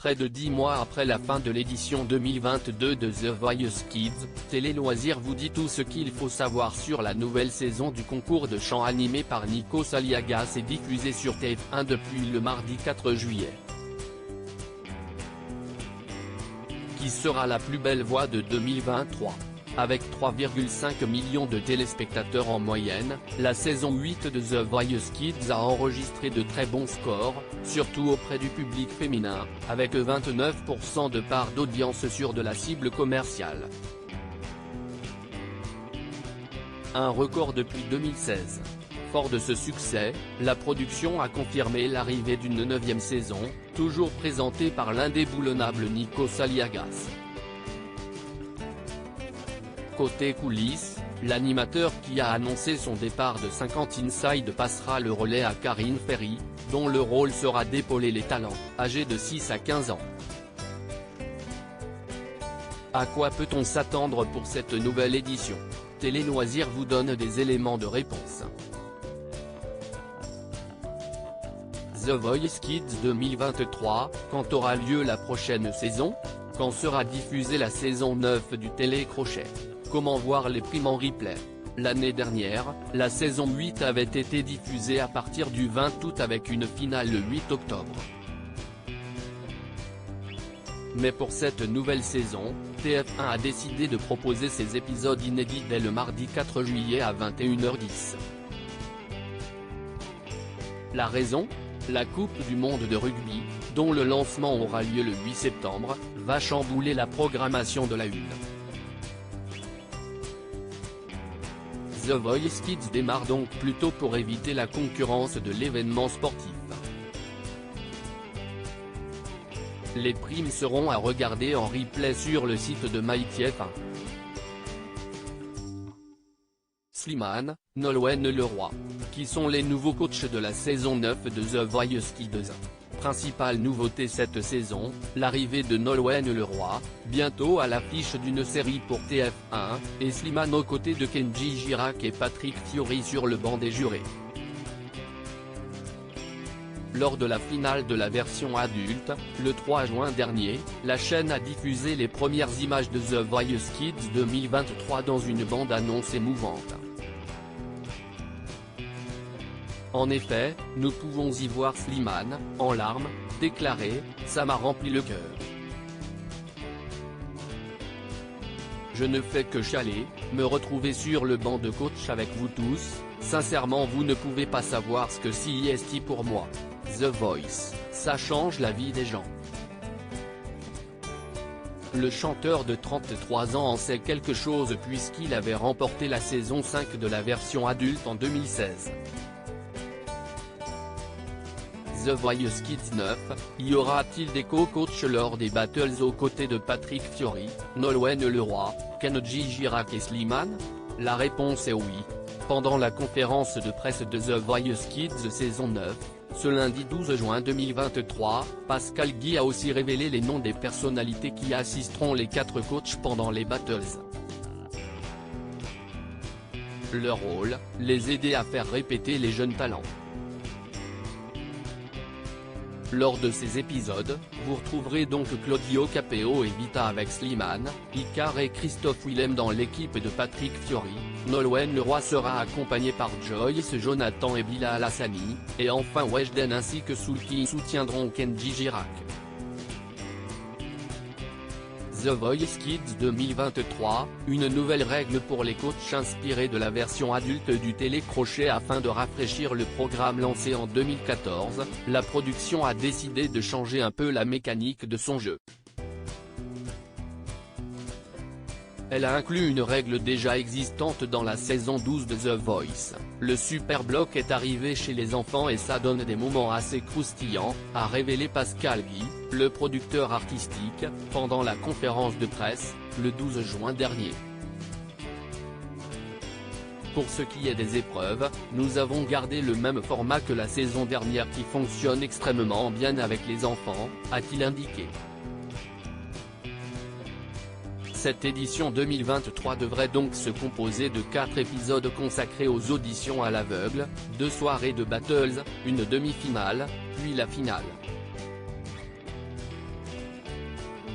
Près de 10 mois après la fin de l'édition 2022 de The Voice Kids, Télé Loisirs vous dit tout ce qu'il faut savoir sur la nouvelle saison du concours de chant animé par Nikos Aliagas et diffusé sur TF1 depuis le mardi 4 juillet. Qui sera la plus belle voix de 2023 ? Avec 3,5 millions de téléspectateurs en moyenne, la saison 8 de The Voice Kids a enregistré de très bons scores, surtout auprès du public féminin, avec 29% de part d'audience sur de la cible commerciale. Un record depuis 2016. Fort de ce succès, la production a confirmé l'arrivée d'une 9e saison, toujours présentée par l'indéboulonnable Nikos Aliagas. Côté coulisses, l'animateur qui a annoncé son départ de 50 Inside passera le relais à Karine Ferry, dont le rôle sera d'épauler les talents, âgés de 6 à 15 ans. À quoi peut-on s'attendre pour cette nouvelle édition ? Télé Loisirs vous donne des éléments de réponse. The Voice Kids 2023, quand aura lieu la prochaine saison ? Quand sera diffusée la saison 9 du télécrochet ? Comment voir les primes en replay ? L'année dernière, la saison 8 avait été diffusée à partir du 20 août avec une finale le 8 octobre. Mais pour cette nouvelle saison, TF1 a décidé de proposer ces épisodes inédits dès le mardi 4 juillet à 21h10. La raison ? La Coupe du monde de rugby, dont le lancement aura lieu le 8 septembre, va chambouler la programmation de la Une. The Voice Kids démarre donc plus tôt pour éviter la concurrence de l'événement sportif. Les primes seront à regarder en replay sur le site de MyTF1. Slimane, Nolwenn Leroy. Qui sont les nouveaux coachs de la saison 9 de The Voice Kids ? Principale nouveauté cette saison, l'arrivée de Nolwenn Leroy, bientôt à l'affiche d'une série pour TF1, et Slimane aux côtés de Kenji Girac et Patrick Fiori sur le banc des jurés. Lors de la finale de la version adulte, le 3 juin dernier, la chaîne a diffusé les premières images de The Voice Kids 2023 dans une bande-annonce émouvante. En effet, nous pouvons y voir Slimane, en larmes, déclarer « Ça m'a rempli le cœur. Je ne fais que chialer, me retrouver sur le banc de coach avec vous tous, sincèrement vous ne pouvez pas savoir ce que c'est pour moi. The Voice, ça change la vie des gens. » Le chanteur de 33 ans en sait quelque chose puisqu'il avait remporté la saison 5 de la version adulte en 2016. The Voice Kids 9, y aura-t-il des co-coachs lors des battles aux côtés de Patrick Fiori, Nolwenn Leroy, Kenji Girac et Slimane ? La réponse est oui. Pendant la conférence de presse de The Voice Kids saison 9, ce lundi 12 juin 2023, Pascal Guy a aussi révélé les noms des personnalités qui assisteront les 4 coachs pendant les battles. Leur rôle, les aider à faire répéter les jeunes talents. Lors de ces épisodes, vous retrouverez donc Claudio Capeo et Vita avec Slimane, Icar et Christophe Willem dans l'équipe de Patrick Fiori, Nolwenn Leroy sera accompagné par Joyce Jonathan et Bilal Hassani, et enfin Weshden ainsi que Soulki soutiendront Kenji Girac. The Voice Kids 2023, une nouvelle règle pour les coachs inspirée de la version adulte du télécrochet afin de rafraîchir le programme lancé en 2014, la production a décidé de changer un peu la mécanique de son jeu. Elle a inclus une règle déjà existante dans la saison 12 de The Voice. Le super bloc est arrivé chez les enfants et ça donne des moments assez croustillants, a révélé Pascal Guy, le producteur artistique, pendant la conférence de presse, le 12 juin dernier. Pour ce qui est des épreuves, nous avons gardé le même format que la saison dernière qui fonctionne extrêmement bien avec les enfants, a-t-il indiqué. Cette édition 2023 devrait donc se composer de 4 épisodes consacrés aux auditions à l'aveugle, 2 soirées de battles, une demi-finale, puis la finale.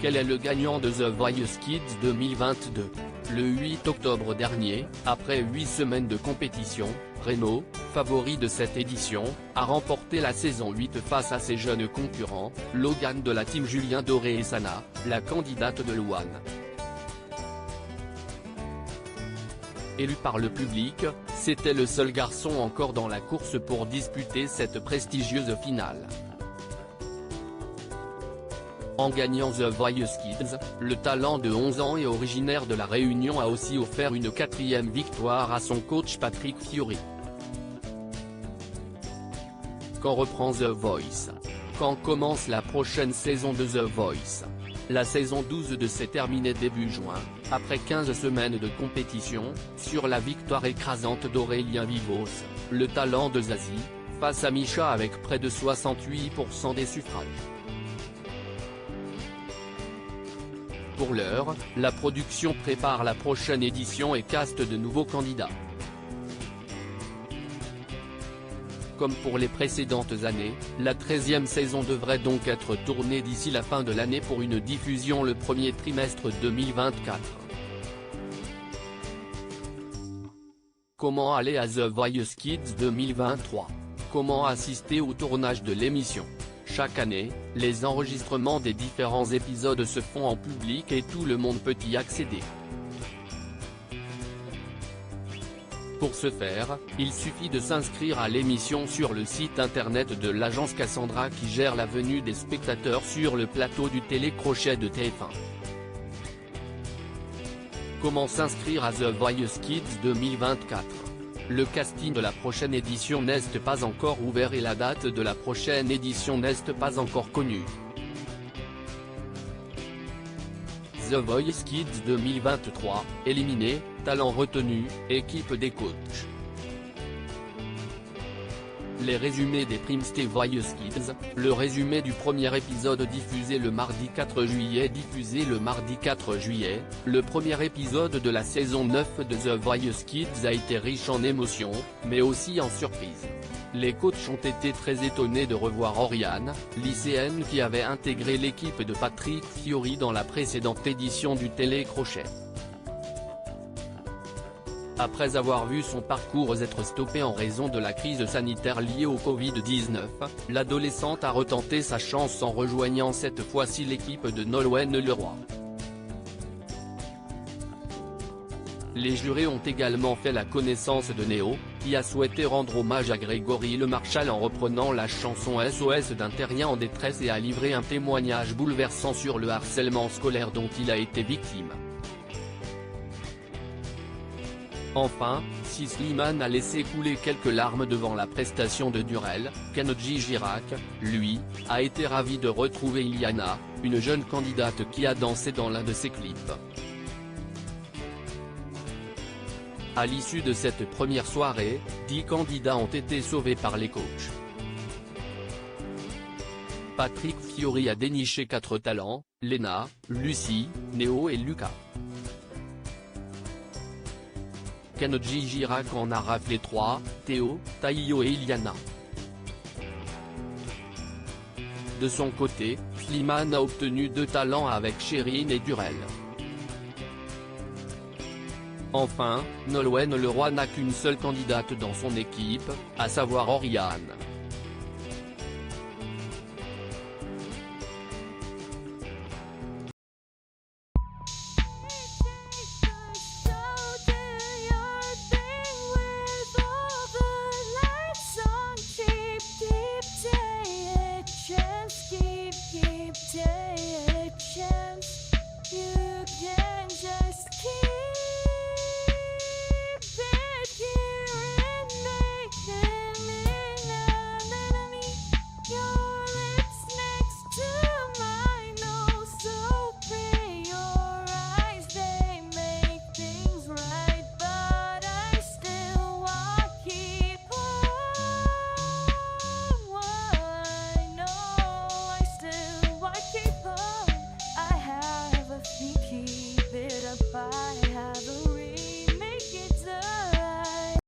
Quel est le gagnant de The Voice Kids 2022 ? Le 8 octobre dernier, après 8 semaines de compétition, Reno, favori de cette édition, a remporté la saison 8 face à ses jeunes concurrents, Logan de la team Julien Doré et Sana, la candidate de Louane. Élu par le public, c'était le seul garçon encore dans la course pour disputer cette prestigieuse finale. En gagnant The Voice Kids, le talent de 11 ans et originaire de La Réunion a aussi offert une 4e victoire à son coach Patrick Fiori. Quand reprend The Voice ? Quand commence la prochaine saison de The Voice ? La saison 12 s'est terminée début juin, après 15 semaines de compétition, sur la victoire écrasante d'Aurélien Vivos, le talent de Zazie, face à Misha avec près de 68% des suffrages. Pour l'heure, la production prépare la prochaine édition et caste de nouveaux candidats. Comme pour les précédentes années, la 13e saison devrait donc être tournée d'ici la fin de l'année pour une diffusion le premier trimestre 2024. Comment aller à The Voice Kids 2023 ? Comment assister au tournage de l'émission ? Chaque année, les enregistrements des différents épisodes se font en public et tout le monde peut y accéder. Pour ce faire, il suffit de s'inscrire à l'émission sur le site internet de l'agence Cassandra qui gère la venue des spectateurs sur le plateau du télécrochet de TF1. Comment s'inscrire à The Voice Kids 2024 ? Le casting de la prochaine édition n'est pas encore ouvert et la date de la prochaine édition n'est pas encore connue. The Voice Kids 2023, éliminé, talent retenu, équipe des coachs. Les résumés des primes The Voice Kids, le résumé du premier épisode diffusé le mardi 4 juillet le premier épisode de la saison 9 de The Voice Kids a été riche en émotions, mais aussi en surprises. Les coachs ont été très étonnés de revoir Oriane, lycéenne qui avait intégré l'équipe de Patrick Fiori dans la précédente édition du télécrochet. Après avoir vu son parcours être stoppé en raison de la crise sanitaire liée au Covid-19, l'adolescente a retenté sa chance en rejoignant cette fois-ci l'équipe de Nolwenn Leroy. Les jurés ont également fait la connaissance de Néo, qui a souhaité rendre hommage à Grégory Le Marchal en reprenant la chanson SOS d'un terrien en détresse et a livré un témoignage bouleversant sur le harcèlement scolaire dont il a été victime. Enfin, si Slimane a laissé couler quelques larmes devant la prestation de Durel, Kenji Girac, lui, a été ravi de retrouver Iliana, une jeune candidate qui a dansé dans l'un de ses clips. À l'issue de cette première soirée, 10 candidats ont été sauvés par les coachs. Patrick Fiori a déniché 4 talents, Léna, Lucie, Néo et Lucas. Kenji Girac en a raflé 3, Théo, Taïyo et Iliana. De son côté, Slimane a obtenu 2 talents avec Chérine et Durel. Enfin, Nolwenn Leroy n'a qu'une seule candidate dans son équipe, à savoir Oriane.